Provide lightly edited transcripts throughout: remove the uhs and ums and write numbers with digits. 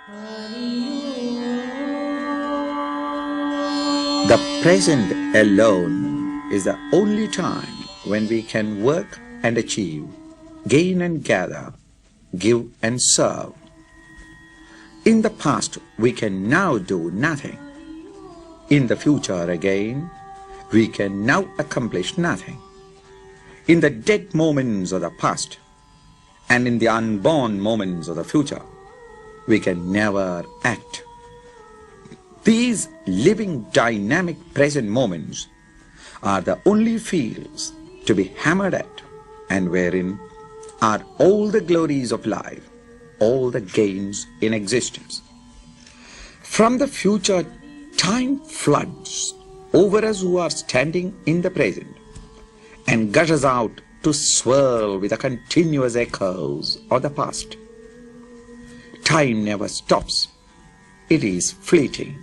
The present alone is the only time when we can work and achieve, gain and gather, give and serve. In the past, we can now do nothing. In the future again, we can now accomplish nothing. In the dead moments of the past and in the unborn moments of the future, we can never act. These living, dynamic present moments are the only fields to be hammered at, and wherein are all the glories of life, all the gains in existence. From the future, time floods over us who are standing in the present and gushes out to swirl with the continuous echoes of the past. Time never stops. It is fleeting.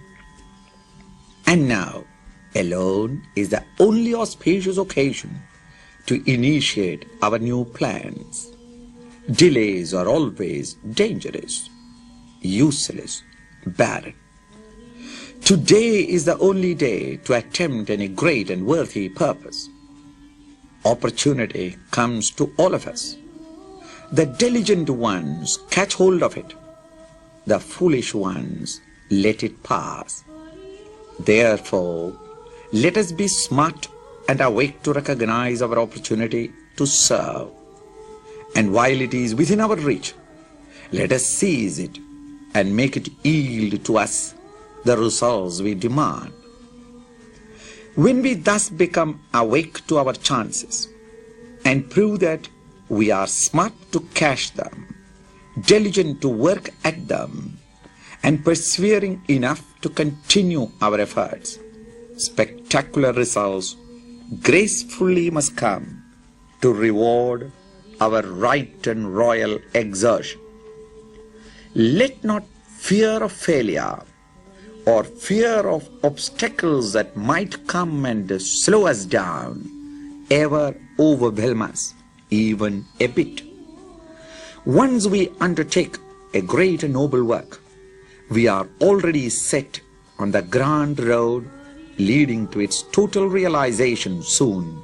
And now, alone is the only auspicious occasion to initiate our new plans. Delays are always dangerous, useless, barren. Today is the only day to attempt any great and worthy purpose. Opportunity comes to all of us. The diligent ones catch hold of it. The foolish ones let it pass. Therefore, let us be smart and awake to recognize our opportunity to serve. And while it is within our reach, let us seize it and make it yield to us the results we demand. When we thus become awake to our chances and prove that we are smart to catch them, diligent to work at them, and persevering enough to continue our efforts, spectacular results gracefully must come to reward our right and royal exertion. Let not fear of failure or fear of obstacles that might come and slow us down ever overwhelm us, even a bit. Once we undertake a great and noble work, we are already set on the grand road leading to its total realization soon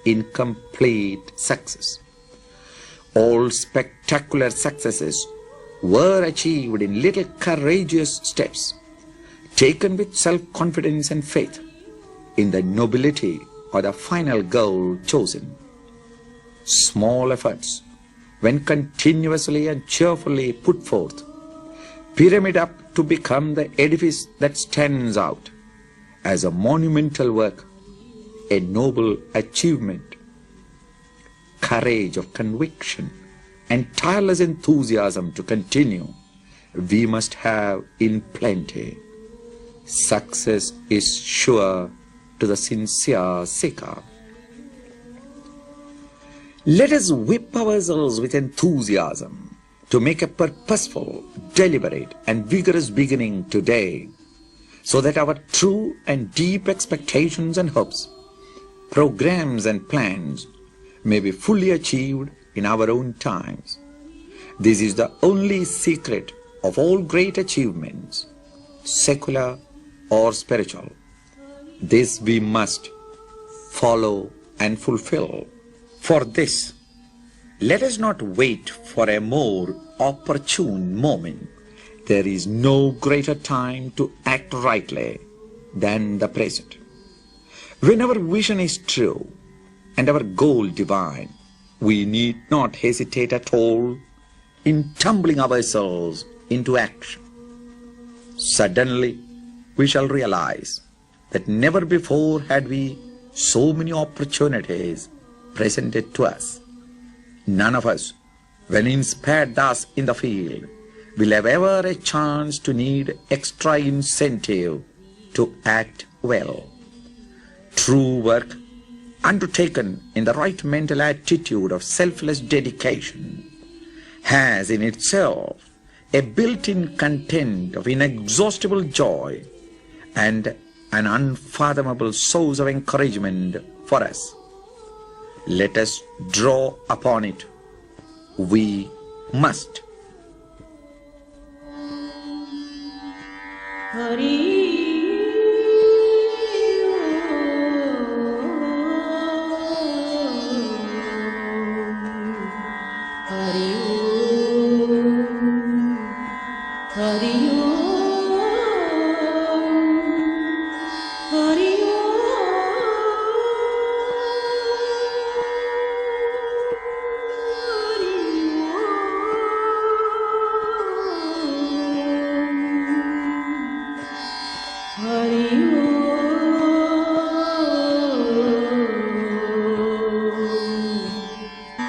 in complete success. All spectacular successes were achieved in little courageous steps, taken with self-confidence and faith in the nobility of the final goal chosen. Small efforts, when continuously and cheerfully put forth, pyramid up to become the edifice that stands out as a monumental work, a noble achievement. Courage of conviction and tireless enthusiasm to continue we must have in plenty. Success is sure to the sincere seeker. Let us whip ourselves with enthusiasm to make a purposeful, deliberate, and vigorous beginning today, so that our true and deep expectations and hopes, programs and plans may be fully achieved in our own times. This is the only secret of all great achievements, secular or spiritual. This we must follow and fulfill. For this, let us not wait for a more opportune moment. There is no greater time to act rightly than the present. When our vision is true and our goal divine, we need not hesitate at all in tumbling ourselves into action. Suddenly, we shall realize that never before had we so many opportunities presented to us. None of us, when inspired thus in the field, will have ever a chance to need extra incentive to act well. True work, undertaken in the right mental attitude of selfless dedication, has in itself a built-in content of inexhaustible joy and an unfathomable source of encouragement for us. Let us draw upon it. We must.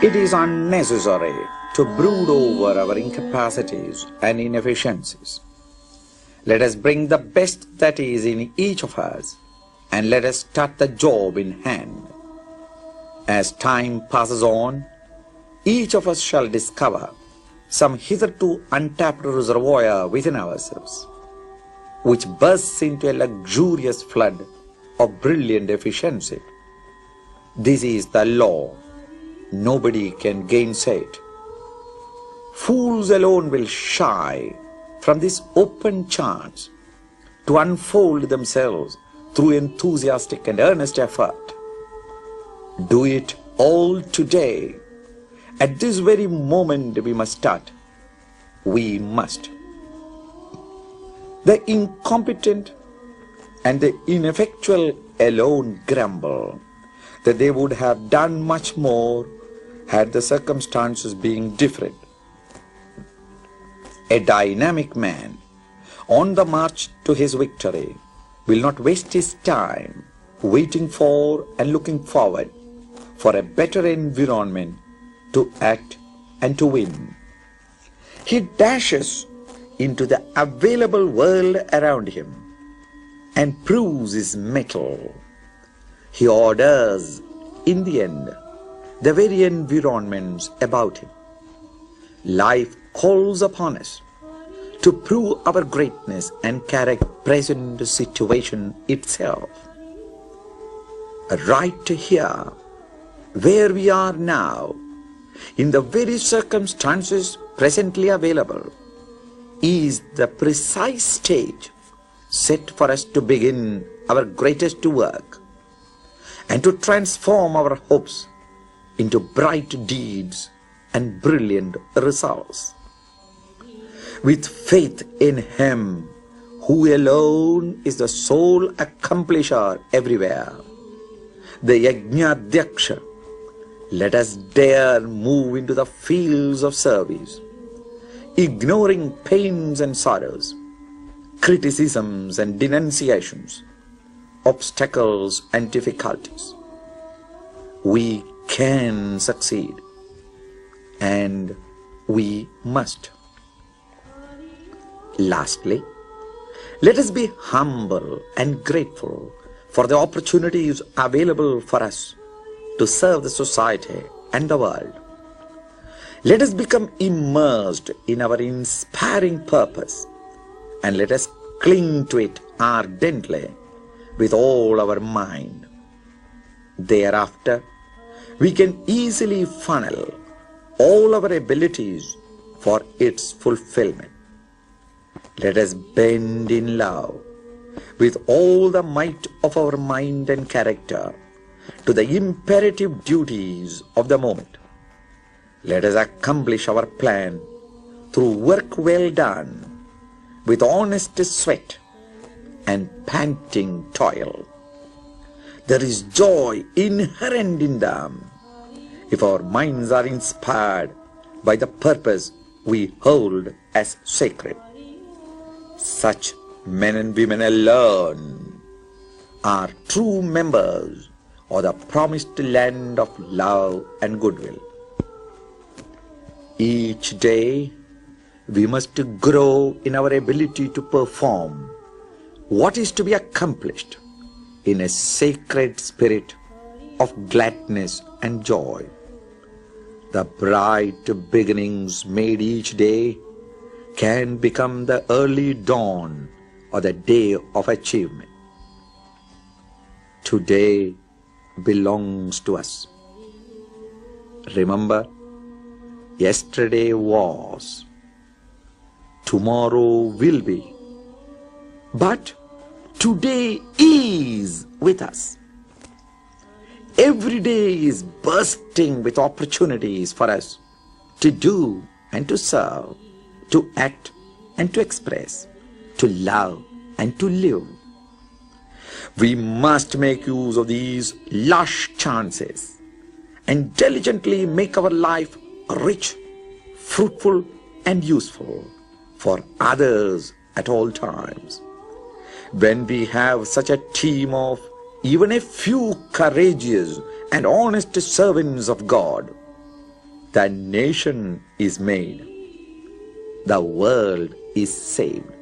It is unnecessary to brood over our incapacities and inefficiencies. Let us bring the best that is in each of us and let us start the job in hand. As time passes on, each of us shall discover some hitherto untapped reservoir within ourselves, which bursts into a luxurious flood of brilliant efficiency. This is the law. Nobody can gainsay it. Fools alone will shy from this open chance to unfold themselves through enthusiastic and earnest effort. Do it all today. At this very moment we must start. We must. The incompetent and the ineffectual alone grumble that they would have done much more had the circumstances been different. A dynamic man on the march to his victory will not waste his time waiting for and looking forward for a better environment to act and to win. He dashes into the available world around him and proves his mettle. He orders, in the end, the very environments about him. Life calls upon us to prove our greatness and correct present situation itself. Right here, where we are now, in the very circumstances presently available, is the precise stage set for us to begin our greatest work and to transform our hopes into bright deeds and brilliant results. With faith in Him who alone is the sole accomplisher everywhere, the Yajñadhyaksha, let us dare move into the fields of service, ignoring pains and sorrows, criticisms and denunciations, obstacles and difficulties. We can succeed, and we must. Lastly, let us be humble and grateful for the opportunities available for us to serve the society and the world. Let us become immersed in our inspiring purpose, and let us cling to it ardently with all our mind. Thereafter, we can easily funnel all our abilities for its fulfillment. Let us bend in love with all the might of our mind and character to the imperative duties of the moment. Let us accomplish our plan through work well done, with honest sweat and panting toil. There is joy inherent in them if our minds are inspired by the purpose we hold as sacred. Such men and women alone are true members of the promised land of love and goodwill. Each day we must grow in our ability to perform what is to be accomplished in a sacred spirit of gladness and joy. The bright beginnings made each day can become the early dawn or the day of achievement. Today belongs to us. Remember, yesterday was, tomorrow will be, but today is with us. Every day is bursting with opportunities for us to do and to serve, to act and to express, to love and to live. We must make use of these lush chances and diligently make our life rich, fruitful and useful for others at all times. When we have such a team of even a few courageous and honest servants of God, the nation is made, the world is saved.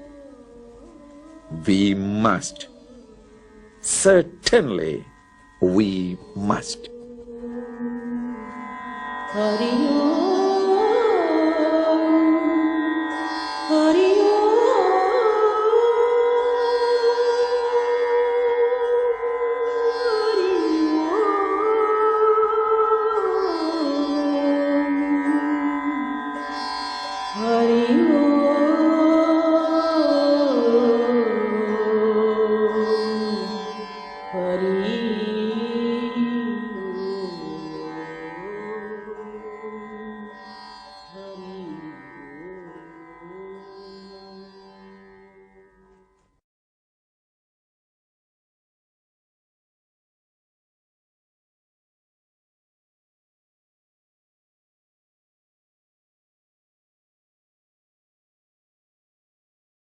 We must, certainly we must.